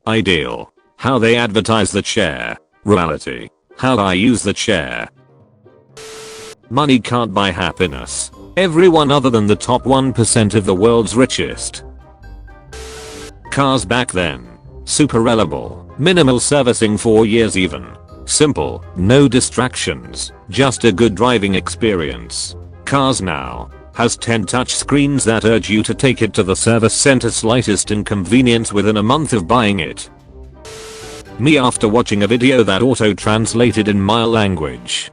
Ideal. How they advertise the chair. Reality. How I use the chair. Money can't buy happiness. Everyone other than the top 1% of the world's richest. Cars back then. Super reliable. Minimal servicing, 4 years even. Simple. No distractions. Just a good driving experience. Cars now. Has 10 touch screens that urge you to take it to the service center. Slightest inconvenience within a month of buying it. Me after watching a video that auto-translated in my language.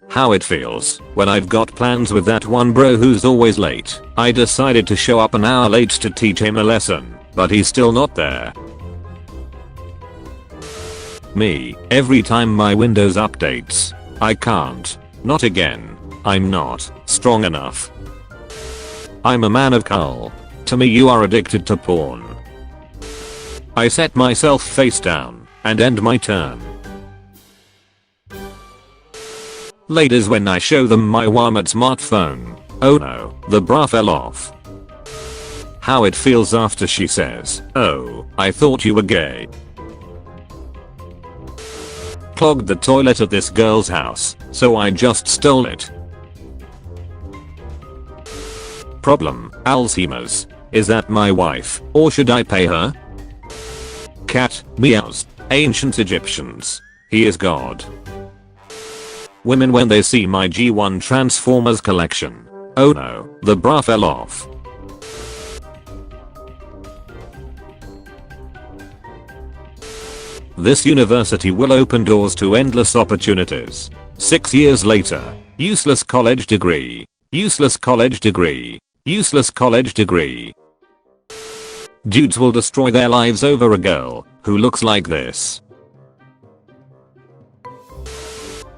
How it feels when I've got plans with that one bro who's always late. I decided to show up an hour late to teach him a lesson, but he's still not there. Me, every time my Windows updates. I can't. Not again. I'm not strong enough. I'm a man of Kull. To me you are addicted to porn. I set myself face down and end my turn. Ladies, when I show them my Walmart smartphone. Oh no, the bra fell off. How it feels after she says, "Oh, I thought you were gay." Clogged the toilet at this girl's house, so I just stole it. Problem, Alzheimer's. Is that my wife, or should I pay her? Cat, meows. Ancient Egyptians. He is God. Women when they see my G1 Transformers collection. Oh no, the bra fell off. This university will open doors to endless opportunities. 6 years later. Useless college degree. Useless college degree. Useless college degree. Dudes will destroy their lives over a girl who looks like this.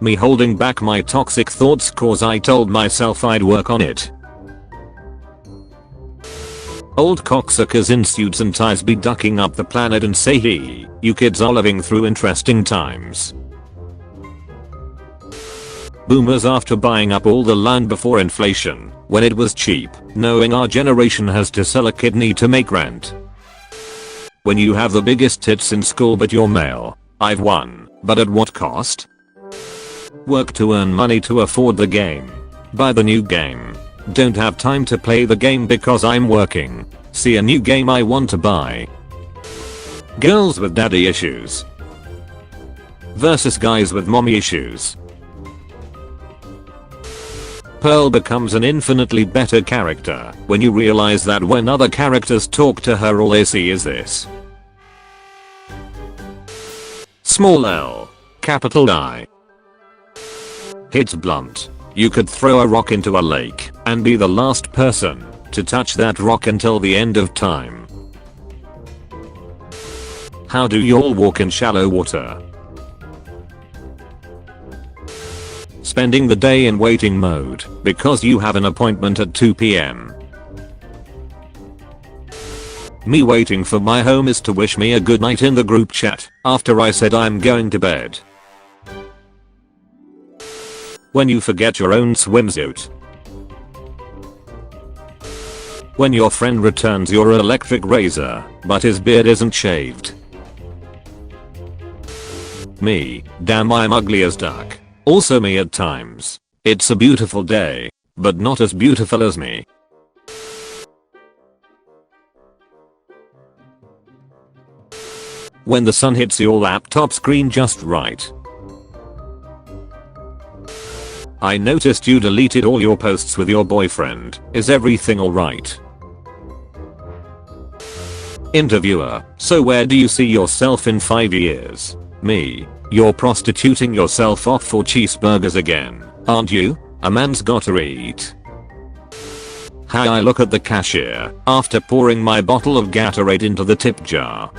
Me holding back my toxic thoughts cause I told myself I'd work on it. Old cocksuckers in suits and ties be ducking up the planet and say, "Hey, you kids are living through interesting times." Boomers after buying up all the land before inflation, when it was cheap, knowing our generation has to sell a kidney to make rent. When you have the biggest tits in school but you're male. I've won, but at what cost? Work to earn money to afford the game. Buy the new game. Don't have time to play the game because I'm working. See a new game I want to buy. Girls with daddy issues versus guys with mommy issues. Pearl becomes an infinitely better character when you realize that when other characters talk to her all they see is this. Small L. Capital I. It's blunt. You could throw a rock into a lake and be the last person to touch that rock until the end of time. How do y'all walk in shallow water? Spending the day in waiting mode because you have an appointment at 2 p.m. Me waiting for my homies to wish me a good night in the group chat after I said I'm going to bed. When you forget your own swimsuit. When your friend returns your electric razor, but his beard isn't shaved. Me, damn I'm ugly as duck. Also me at times. It's a beautiful day, but not as beautiful as me. When the sun hits your laptop screen just right. I noticed you deleted all your posts with your boyfriend. Is everything alright? Interviewer, so where do you see yourself in 5 years? Me, you're prostituting yourself off for cheeseburgers again, aren't you? A man's gotta eat. How I look at the cashier after pouring my bottle of Gatorade into the tip jar.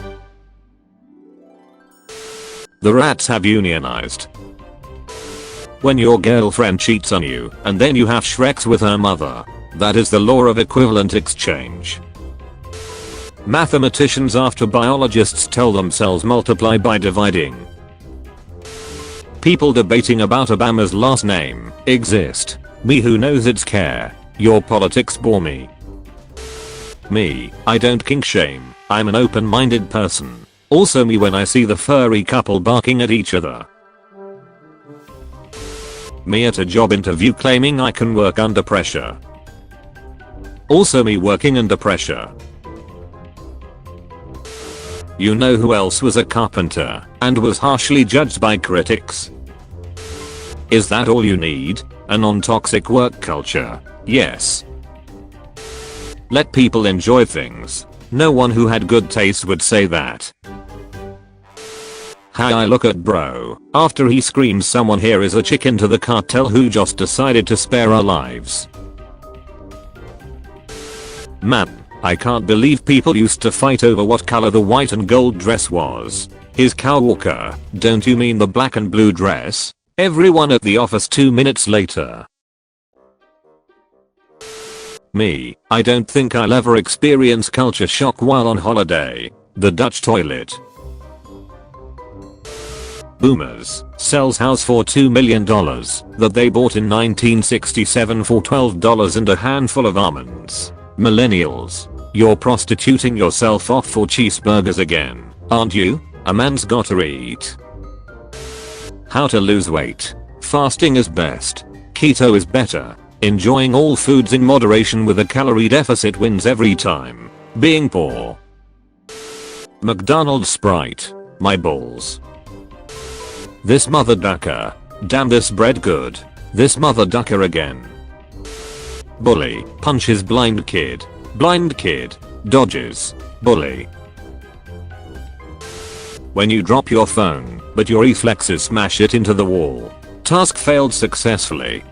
The rats have unionized. When your girlfriend cheats on you and then you have Shreks with her mother. That is the law of equivalent exchange. Mathematicians after biologists tell themselves multiply by dividing. People debating about Obama's last name exist. Me who knows it's care. Your politics bore me. Me, I don't kink shame, I'm an open-minded person. Also me when I see the furry couple barking at each other. Me at a job interview claiming I can work under pressure. Also me working under pressure. You know who else was a carpenter and was harshly judged by critics? Is that all you need? A non-toxic work culture? Yes. Let people enjoy things. No one who had good taste would say that. How I look at bro after he screams someone here is a chicken to the cartel who just decided to spare our lives. Man, I can't believe people used to fight over what color the white and gold dress was. His Walker, don't you mean the black and blue dress? Everyone at the office 2 minutes later. Me, I don't think I'll ever experience culture shock while on holiday. The Dutch toilet. Boomers sells house for $2 million that they bought in 1967 for $12 and a handful of almonds. Millennials, you're prostituting yourself off for cheeseburgers again, aren't you? A man's gotta eat. How to lose weight. Fasting is best. Keto is better. Enjoying all foods in moderation with a calorie deficit wins every time. Being poor. McDonald's Sprite. My balls. This mother ducker. Damn this bread good. This mother ducker again. Bully. Punches blind kid. Blind kid. Dodges. Bully. When you drop your phone, but your reflexes smash it into the wall. Task failed successfully.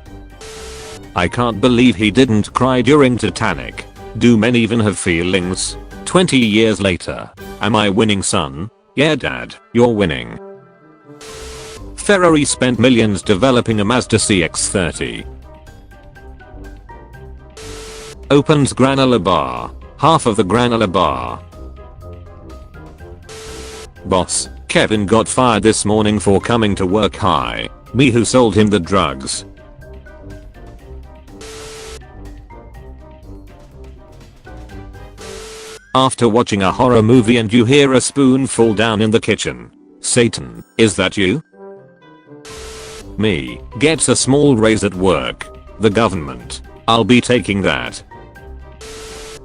I can't believe he didn't cry during Titanic. Do men even have feelings? 20 years later. Am I winning, son? Yeah dad, you're winning. Ferrari spent millions developing a Mazda CX-30. Opens granola bar. Half of the granola bar. Boss, Kevin got fired this morning for coming to work high. Me who sold him the drugs. After watching a horror movie and you hear a spoon fall down in the kitchen. Satan, is that you? Me, gets a small raise at work. The government. I'll be taking that.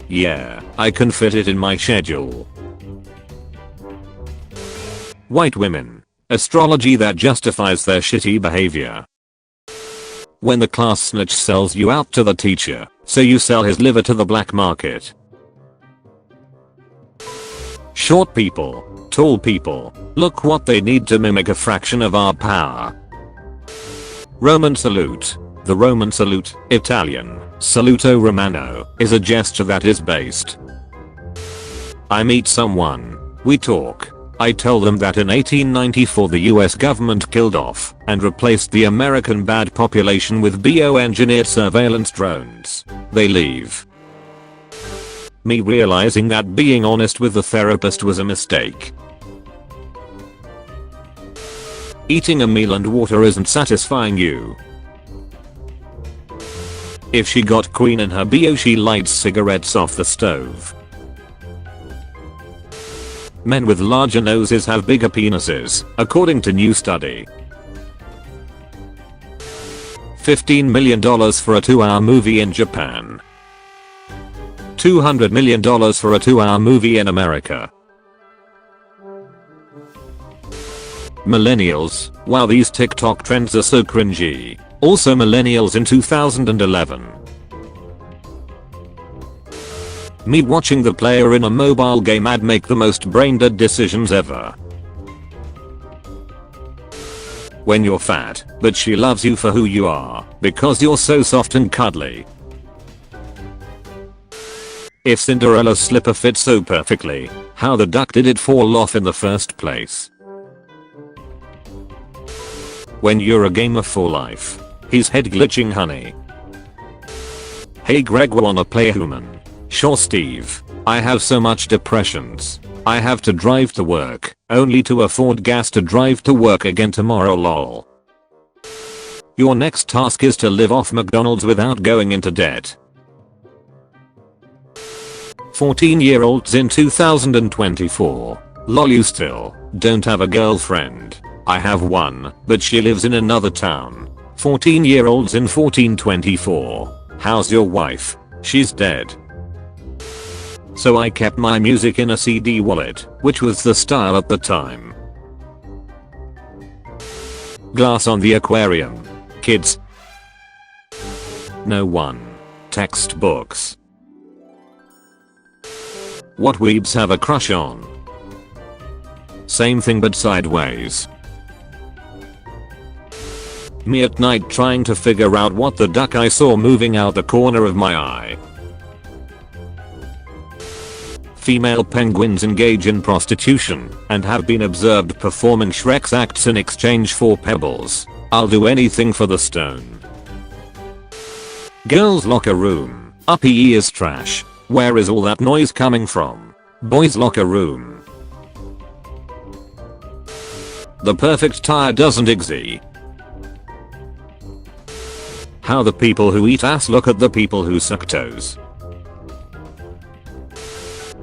Yeah, I can fit it in my schedule. White women. Astrology that justifies their shitty behavior. When the class snitch sells you out to the teacher, so you sell his liver to the black market. Short people, tall people, look what they need to mimic a fraction of our power. Roman salute. The Roman salute, Italian, saluto romano, is a gesture that is based. I meet someone. We talk. I tell them that in 1894 the US government killed off and replaced the American bad population with bio-engineered surveillance drones. They leave. Me realizing that being honest with the therapist was a mistake. Eating a meal and water isn't satisfying you. If she got queen in her bio, she lights cigarettes off the stove. Men with larger noses have bigger penises, according to new study. $15 million for a 2-hour movie in Japan. $200 million for a 2-hour movie in America. Millennials, wow, these TikTok trends are so cringy. Also millennials in 2011. Me watching the player in a mobile game ad make the most brain-dead decisions ever. When you're fat, but she loves you for who you are, because you're so soft and cuddly. If Cinderella's slipper fits so perfectly, how the duck did it fall off in the first place? When you're a gamer for life. He's head glitching honey. Hey Greg, wanna play human? Sure Steve. I have so much depressions. I have to drive to work, only to afford gas to drive to work again tomorrow lol. Your next task is to live off McDonald's without going into debt. 14-year-olds in 2024. Lol, you still don't have a girlfriend. I have one, but she lives in another town. 14-year-olds in 1424. How's your wife? She's dead. So I kept my music in a CD wallet, which was the style at the time. Glass on the aquarium. Kids. No one. Textbooks. What weebs have a crush on? Same thing but sideways. Me at night trying to figure out what the duck I saw moving out the corner of my eye. Female penguins engage in prostitution and have been observed performing Shrek's acts in exchange for pebbles. I'll do anything for the stone. Girls' locker room. Uppie is trash. Where is all that noise coming from? Boys' locker room. The perfect tire doesn't exist. How the people who eat ass look at the people who suck toes.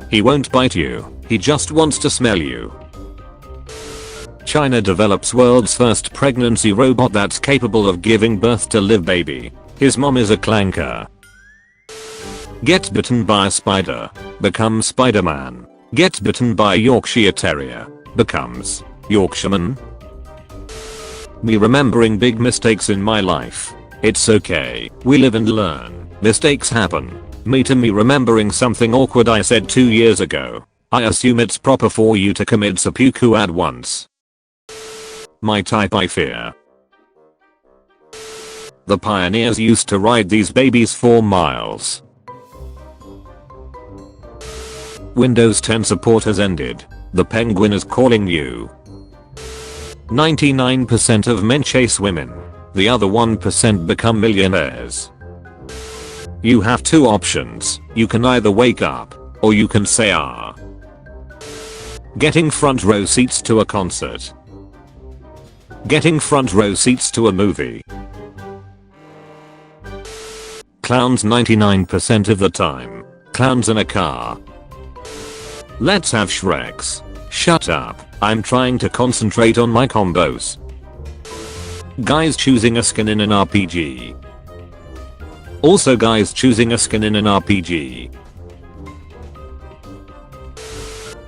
He won't bite you, he just wants to smell you. China develops world's first pregnancy robot that's capable of giving birth to live baby. His mom is a clanker. Gets bitten by a spider. Becomes Spider-Man. Gets bitten by a Yorkshire Terrier. Becomes Yorkshireman. Me remembering big mistakes in my life. It's okay, we live and learn. Mistakes happen. Me remembering something awkward I said 2 years ago. I assume it's proper for you to commit seppuku at once. My type I fear. The pioneers used to ride these babies 4 miles. Windows 10 support has ended. The penguin is calling you. 99% of men chase women. The other 1% become millionaires. You have 2 options. You can either wake up, or you can say ah. Getting front row seats to a concert. Getting front row seats to a movie. Clowns 99% of the time. Clowns in a car. Let's have Shreks. Shut up, I'm trying to concentrate on my combos. Guys choosing a skin in an RPG. Also guys choosing a skin in an RPG.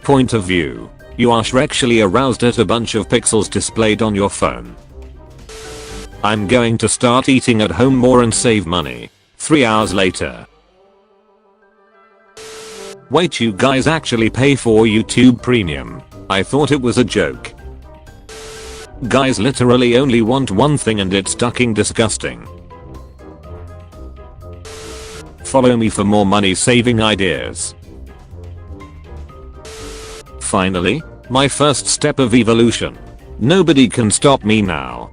Point of view. You are Shrekshly aroused at a bunch of pixels displayed on your phone. I'm going to start eating at home more and save money. 3 hours later. Wait, you guys actually pay for YouTube Premium? I thought it was a joke. Guys literally only want one thing and it's fucking disgusting. Follow me for more money saving ideas. Finally, my first step of evolution. Nobody can stop me now.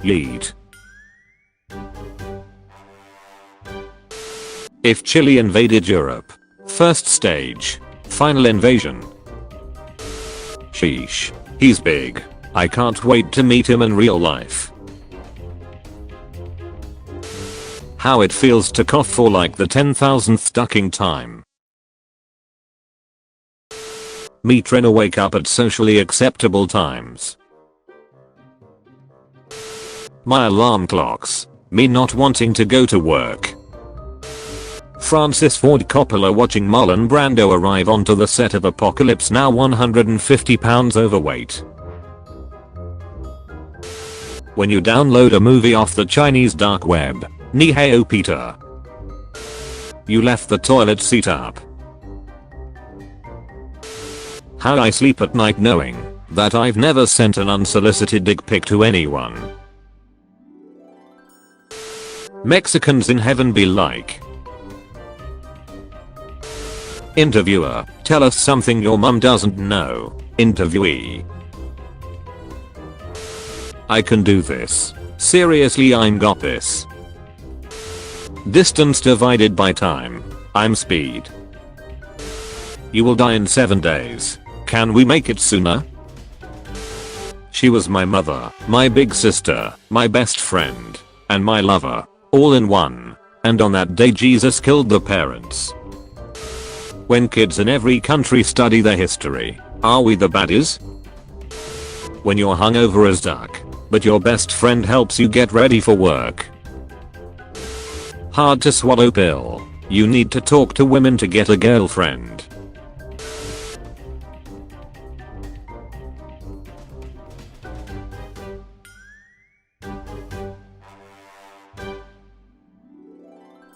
Yeet. If Chile invaded Europe. First stage. Final invasion. Sheesh. He's big. I can't wait to meet him in real life. How it feels to cough for like the 10,000th ducking time. Me trying to wake up at socially acceptable times. My alarm clocks. Me not wanting to go to work. Francis Ford Coppola watching Marlon Brando arrive onto the set of Apocalypse Now 150 pounds overweight. When you download a movie off the Chinese dark web. Ni hao Peter. You left the toilet seat up. How I sleep at night knowing that I've never sent an unsolicited dick pic to anyone. Mexicans in heaven be like. Interviewer, tell us something your mum doesn't know. Interviewee. I can do this. Seriously, I'm got this. Distance divided by time. I'm speed. You will die in 7 days. Can we make it sooner? She was my mother, my big sister, my best friend, and my lover, all in one. And on that day Jesus killed the parents. When kids in every country study their history, are we the baddies? When you're hungover as duck, but your best friend helps you get ready for work. Hard to swallow pill. You need to talk to women to get a girlfriend.